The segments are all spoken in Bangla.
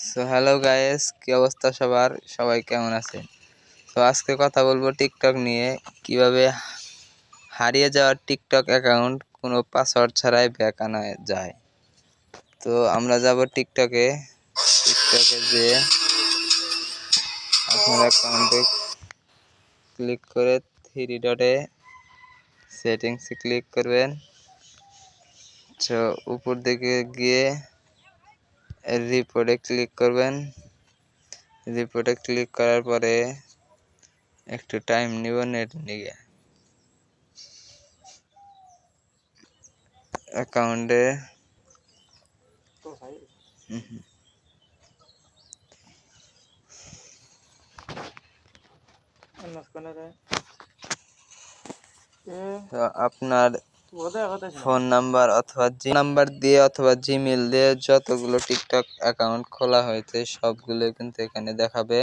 সো হ্যালো গাইস, কি অবস্থা সবার? সবাই কেমন আছেন? তো আজকে কথা বলবো টিকটক নিয়ে, কিভাবে হারিয়ে যাওয়ার টিকটক অ্যাকাউন্ট কোনো পাসওয়ার্ড ছাড়াই ব্যাক আনা যায়। তো আমরা যাব টিকটকে যে আপনার অ্যাকাউন্টে ক্লিক করে থ্রি ডটে সেটিংসে ক্লিক করবেন। তো উপর দিকে গিয়ে রিপোর্টে ক্লিক করবেন। রিপোর্টে ক্লিক করার পরে একটু টাইম নিব নেট নিয়ে অ্যাকাউন্টে আপনার ফোন নাম্বার অথবা নাম্বার দিয়ে অথবা জিমেল দিয়ে যতগুলো টিকটক অ্যাকাউন্ট খোলা হয়েছে সবগুলো কিন্তু এখানে দেখাবে।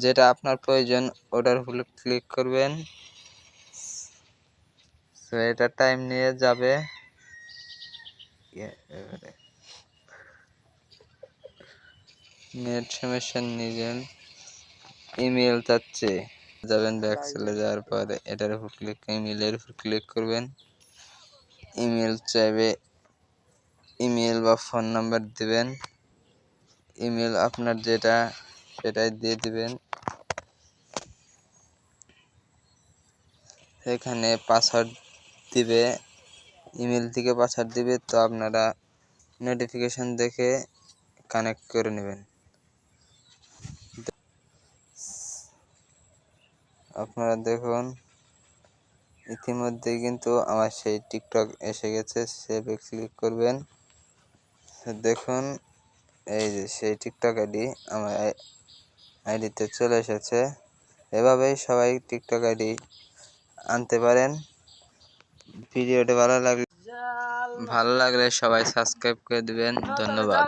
যেটা আপনার প্রয়োজন ওটার উপরে ক্লিক করবেন। তো এটা টাইম নিয়ে যাবে। নেট সমস্যা নিজের ইমেল চাচ্ছে যাবেন, ব্যাক চলে যাওয়ার পরে এটার উপর ইমেলের উপর ক্লিক করবেন। ইমেল চাইবে, ইমেল বা ফোন নাম্বার দিবেন। ইমেল আপনার যেটা সেটাই দিয়ে দিবেন। এখানে পাসওয়ার্ড দিবে, ইমেল থেকে পাসওয়ার্ড দিবে। তো আপনারা নোটিফিকেশন দেখে কানেক্ট করে নেবেন। আপনারা দেখুন ইতিমধ্যে কিন্তু আমার সেই টিকটক এসে গেছে। সেভে ক্লিক করবেন। দেখুন এই যে সেই টিকটক আইডি আমার আইডিতে চলে এসেছে। এভাবেই সবাই টিকটক আইডি আনতে পারেন। ভিডিওটি ভালো লাগলে সবাই সাবস্ক্রাইব করে দিবেন। ধন্যবাদ।